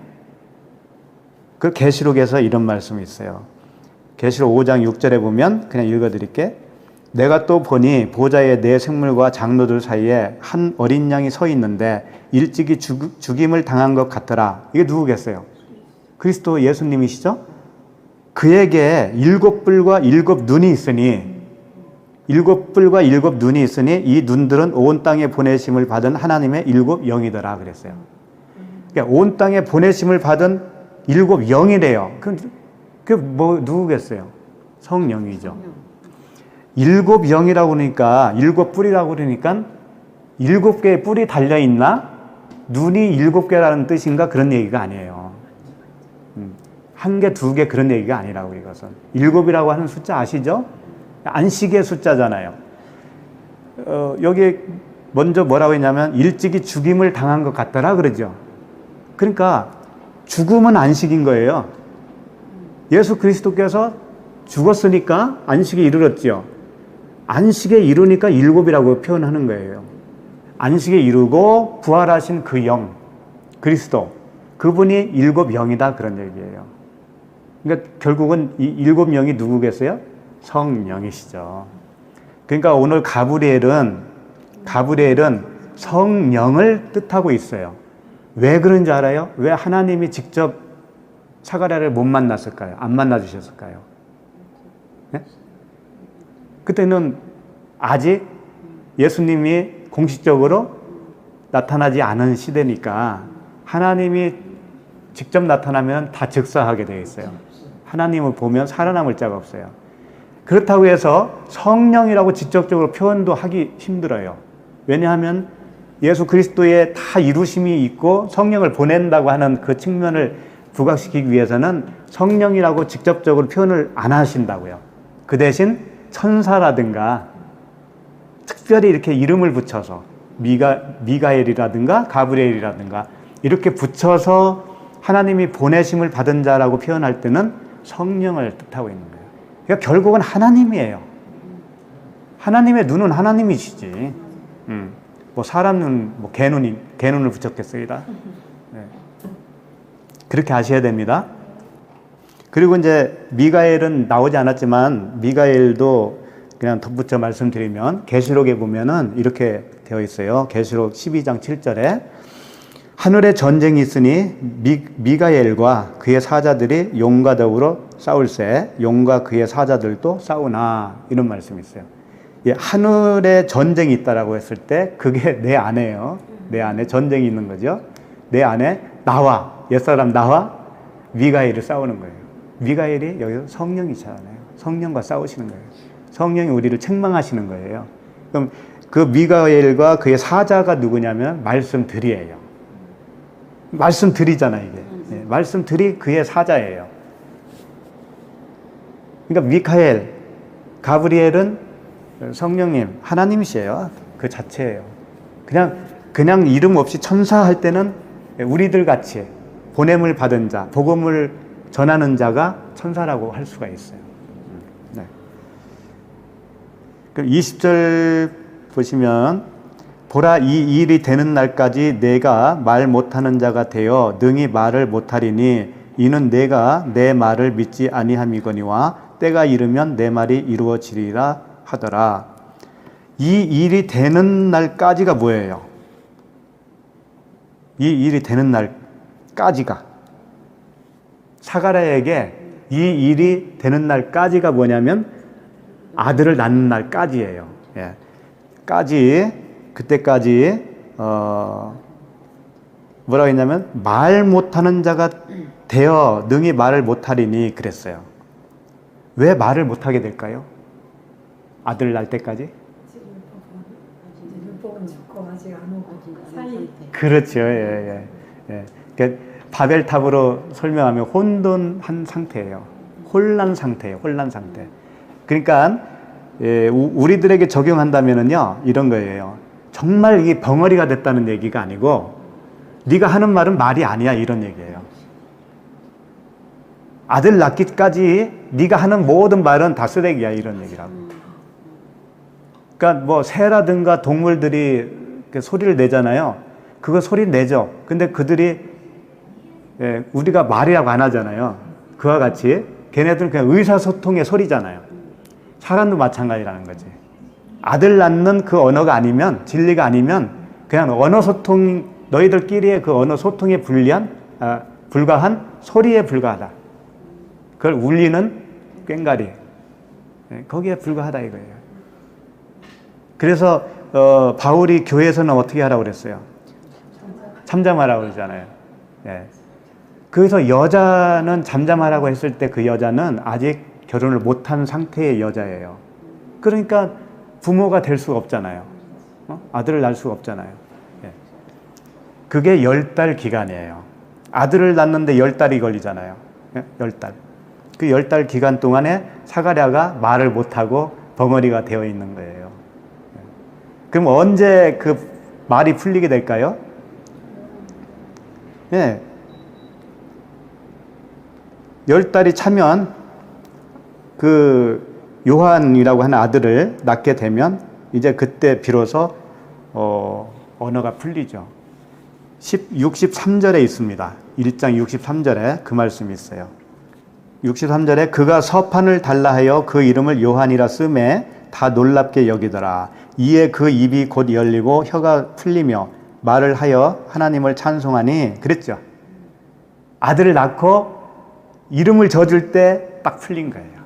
그 계시록에서 이런 말씀이 있어요. 계시록 5장 6절에 보면 그냥 읽어드릴게. 내가 또 보니 보좌에 네 생물과 장로들 사이에 한 어린 양이 서 있는데 일찍이 죽임을 당한 것 같더라. 이게 누구겠어요? 그리스도 예수님이시죠? 그에게 7뿔과 7눈이 있으니 이 눈들은 온 땅에 보내심을 받은 하나님의 7 영이더라 그랬어요. 그러니까 온 땅에 보내심을 받은 7 영이래요. 그게 뭐 누구겠어요? 성령이죠. 7 영이라고 그러니까 7 뿔이라고 그러니까 7개의 뿔이 달려있나? 눈이 7개라는 뜻인가? 그런 얘기가 아니에요. 1개, 2개 그런 얘기가 아니라고 이것은. 7이라고 하는 숫자 아시죠? 안식의 숫자잖아요. 여기 먼저 뭐라고 했냐면 일찍이 죽임을 당한 것 같더라 그러죠. 그러니까 죽음은 안식인 거예요. 예수 그리스도께서 죽었으니까 안식에 이르렀지요. 안식에 이루니까 일곱이라고 표현하는 거예요. 안식에 이루고 부활하신 그 영, 그리스도, 그분이 일곱 영이다 그런 얘기예요. 그러니까 결국은 이 일곱 영이 누구겠어요? 성령이시죠. 그러니까 오늘 가브리엘은 성령을 뜻하고 있어요. 왜 그런지 알아요? 왜 하나님이 직접 사가랴를 못 만났을까요? 안 만나 주셨을까요? 네? 그때는 아직 예수님이 공식적으로 나타나지 않은 시대니까 하나님이 직접 나타나면 다 즉사하게 되어 있어요. 하나님을 보면 살아남을 자가 없어요. 그렇다고 해서 성령이라고 직접적으로 표현도 하기 힘들어요. 왜냐하면 예수 그리스도의 다 이루심이 있고 성령을 보낸다고 하는 그 측면을 부각시키기 위해서는 성령이라고 직접적으로 표현을 안 하신다고요. 그 대신 천사라든가 특별히 이렇게 이름을 붙여서 미가엘이라든가 가브리엘이라든가 이렇게 붙여서 하나님이 보내심을 받은 자라고 표현할 때는 성령을 뜻하고 있는 거예요. 그러니까 결국은 하나님이에요. 하나님의 눈은 하나님이시지. 뭐 사람 눈, 뭐 개눈을 붙였겠습니다. 네. 그렇게 아셔야 됩니다. 그리고 이제 미가엘은 나오지 않았지만 미가엘도 그냥 덧붙여 말씀드리면 계시록에 보면은 이렇게 되어 있어요. 계시록 12장 7절에 하늘에 전쟁이 있으니 미가엘과 그의 사자들이 용과 더불어 싸울세 용과 그의 사자들도 싸우나 이런 말씀이 있어요. 예, 하늘에 전쟁이 있다라고 했을 때 그게 내 안에요. 내 안에 전쟁이 있는 거죠. 내 안에 나와 옛사람 나와 미가엘이 싸우는 거예요. 미가엘이 여기서 성령이잖아요. 성령과 싸우시는 거예요. 성령이 우리를 책망하시는 거예요. 그럼 그 미가엘과 그의 사자가 누구냐면 말씀들이에요. 말씀들이잖아요, 이게. 네, 말씀들이 그의 사자예요. 그러니까 미카엘, 가브리엘은 성령님, 하나님이시에요. 그 자체예요. 그냥 이름 없이 천사 할 때는 우리들 같이 보냄을 받은 자, 복음을 전하는 자가 천사라고 할 수가 있어요. 네. 그럼 20절 보시면 보라 이 일이 되는 날까지 내가 말 못하는 자가 되어 능히 말을 못하리니 이는 내가 내 말을 믿지 아니함이거니와 때가 이르면 내 말이 이루어지리라 하더라. 이 일이 되는 날까지가 뭐예요? 이 일이 되는 날까지가 사가랴에게 이 일이 되는 날까지가 뭐냐면 아들을 낳는 날까지예요. 예. 그때까지 뭐라고 했냐면 말 못하는 자가 되어 능히 말을 못하리니 그랬어요. 왜 말을 못하게 될까요? 아들 낳을 때까지? 율법은 죽고 아직 안 오고 사이. 그렇죠. 예. 그러니까 바벨탑으로 설명하면 혼돈한 상태예요. 혼란 상태. 그러니까 우리들에게 적용한다면은요 이런 거예요. 정말 이게 벙어리가 됐다는 얘기가 아니고 네가 하는 말은 말이 아니야 이런 얘기예요. 아들 낳기까지 네가 하는 모든 말은 다 쓰레기야 이런 얘기라고. 그러니까 뭐 새라든가 동물들이 소리를 내잖아요. 그거 소리 내죠. 근데 그들이 우리가 말이라고 안 하잖아요. 그와 같이 걔네들은 그냥 의사소통의 소리잖아요. 사람도 마찬가지라는 거지. 아들 낳는 그 언어가 아니면 진리가 아니면 그냥 언어 소통 너희들끼리의 그 언어 소통에 불과한 소리에 불과하다. 그걸 울리는 꽹과리 거기에 불과하다 이거예요. 그래서 바울이 교회에서는 어떻게 하라고 그랬어요? 잠잠하라고 그러잖아요. 예. 그래서 여자는 잠잠하라고 했을 때 그 여자는 아직 결혼을 못한 상태의 여자예요. 그러니까 부모가 될 수가 없잖아요. 아들을 낳을 수가 없잖아요. 예. 그게 10달 기간이에요. 아들을 낳는데 10달이 걸리잖아요. 예? 10달. 그 10달 기간 동안에 사가랴가 말을 못하고 벙어리가 되어 있는 거예요. 예. 그럼 언제 그 말이 풀리게 될까요? 예. 10달이 차면 그 요한이라고 하는 아들을 낳게 되면 이제 그때 비로소 언어가 풀리죠. 63절에 있습니다. 1장 63절에 그 말씀이 있어요. 63절에 그가 서판을 달라 하여 그 이름을 요한이라 쓰매 다 놀랍게 여기더라. 이에 그 입이 곧 열리고 혀가 풀리며 말을 하여 하나님을 찬송하니 그랬죠. 아들을 낳고 이름을 져줄 때 딱 풀린 거예요.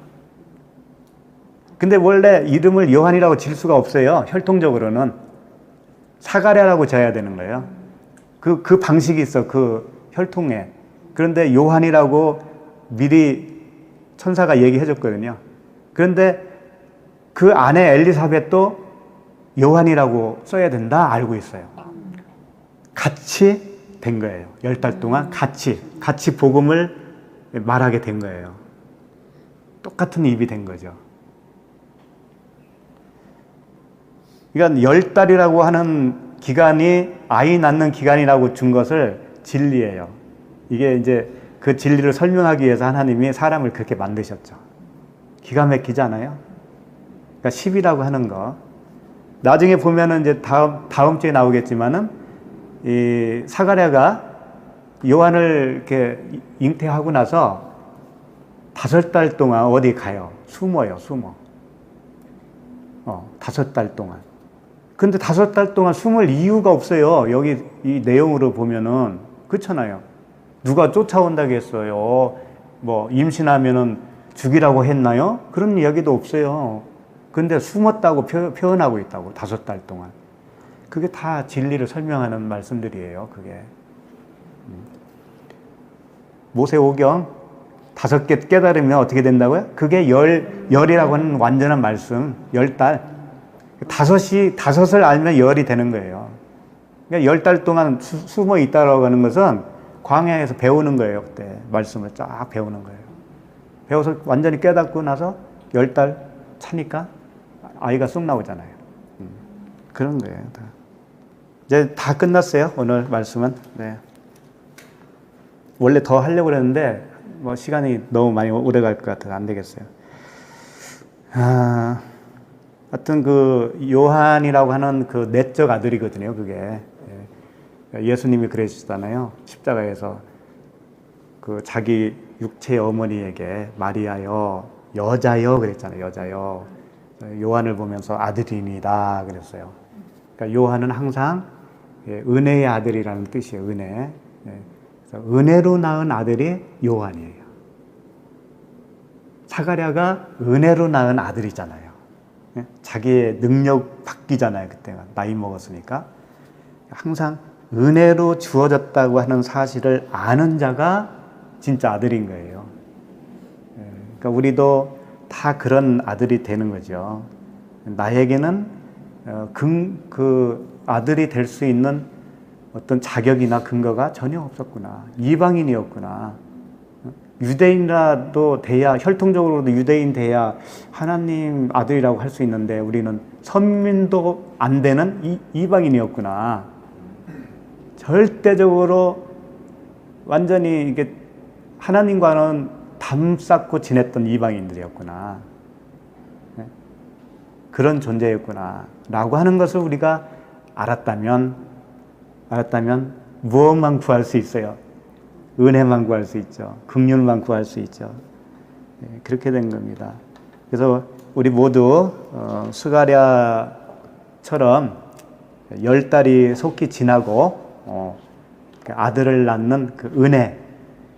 근데 원래 이름을 요한이라고 질 수가 없어요. 혈통적으로는 사가랴라고 져야 되는 거예요. 그 방식이 있어. 그 혈통에. 그런데 요한이라고 미리 천사가 얘기해 줬거든요. 그런데 그 아내 엘리사벳도 요한이라고 써야 된다 알고 있어요. 같이 된 거예요. 10달 동안 같이 복음을 말하게 된 거예요. 똑같은 입이 된 거죠. 그러니까 10달이라고 하는 기간이 아이 낳는 기간이라고 준 것을 진리예요. 이게 이제 그 진리를 설명하기 위해서 하나님이 사람을 그렇게 만드셨죠. 기가 막히잖아요. 그러니까 10이라고 하는 거. 나중에 보면은 이제 다음 주에 나오겠지만은 이 사가랴가 요한을 이렇게 잉태하고 나서 5달 동안 어디 가요? 숨어요, 숨어. 5달 동안. 근데 5달 동안 숨을 이유가 없어요. 여기 이 내용으로 보면은. 그렇잖아요. 누가 쫓아온다고 했어요. 뭐, 임신하면은 죽이라고 했나요? 그런 이야기도 없어요. 근데 숨었다고 표현하고 있다고, 5달 동안. 그게 다 진리를 설명하는 말씀들이에요, 그게. 모세오경 5개 깨달으면 어떻게 된다고요? 그게 열이라고 하는 완전한 말씀, 10달. 5을 알면 열이 되는 거예요. 그러니까 10달 동안 숨어 있다라고 하는 것은 광야에서 배우는 거예요, 그때. 말씀을 쫙 배우는 거예요. 배워서 완전히 깨닫고 나서 10달 차니까 아이가 쑥 나오잖아요. 그런 거예요. 다. 이제 다 끝났어요, 오늘 말씀은. 네. 원래 더 하려고 그랬는데, 뭐, 시간이 너무 많이 오래 갈 것 같아서 안 되겠어요. 하여튼 그 요한이라고 하는 그 내적 아들이거든요, 그게. 예수님이 그러시잖아요. 십자가에서 그 자기 육체의 어머니에게 마리아여, 여자여 그랬잖아요, 여자여. 요한을 보면서 아들이니다 그랬어요. 그러니까 요한은 항상 은혜의 아들이라는 뜻이에요, 은혜. 은혜로 낳은 아들이 요한이에요. 사가랴가 은혜로 낳은 아들이잖아요. 자기의 능력 바뀌잖아요, 그때가. 나이 먹었으니까. 항상 은혜로 주어졌다고 하는 사실을 아는 자가 진짜 아들인 거예요. 그러니까 우리도 다 그런 아들이 되는 거죠. 나에게는 그 아들이 될 수 있는 어떤 자격이나 근거가 전혀 없었구나. 이방인이었구나. 유대인이라도 돼야, 혈통적으로도 유대인 돼야 하나님 아들이라고 할 수 있는데 우리는 선민도 안 되는 이방인이었구나. 절대적으로 완전히 이게 하나님과는 담쌓고 지냈던 이방인들이었구나. 그런 존재였구나. 라고 하는 것을 우리가 알았다면 무엇만 구할 수 있어요? 은혜만 구할 수 있죠. 긍휼만 구할 수 있죠. 그렇게 된 겁니다. 그래서 우리 모두 스가랴처럼 10달이 속히 지나고 아들을 낳는 그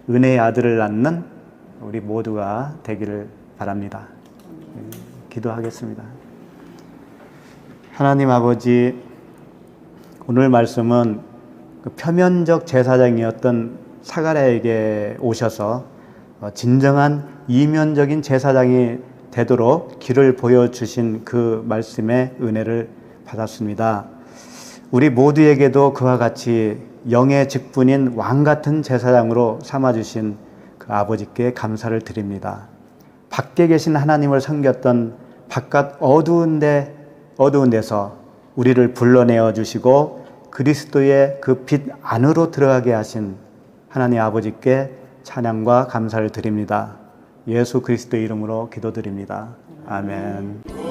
은혜의 아들을 낳는 우리 모두가 되기를 바랍니다. 기도하겠습니다. 하나님 아버지, 오늘 말씀은 그 표면적 제사장이었던 사가랴에게 오셔서 진정한 이면적인 제사장이 되도록 길을 보여주신 그 말씀의 은혜를 받았습니다. 우리 모두에게도 그와 같이 영의 직분인 왕같은 제사장으로 삼아주신 그 아버지께 감사를 드립니다. 밖에 계신 하나님을 섬겼던 바깥 어두운 데서 우리를 불러내어 주시고 그리스도의 그 빛 안으로 들어가게 하신 하나님 아버지께 찬양과 감사를 드립니다. 예수 그리스도의 이름으로 기도드립니다. 아멘.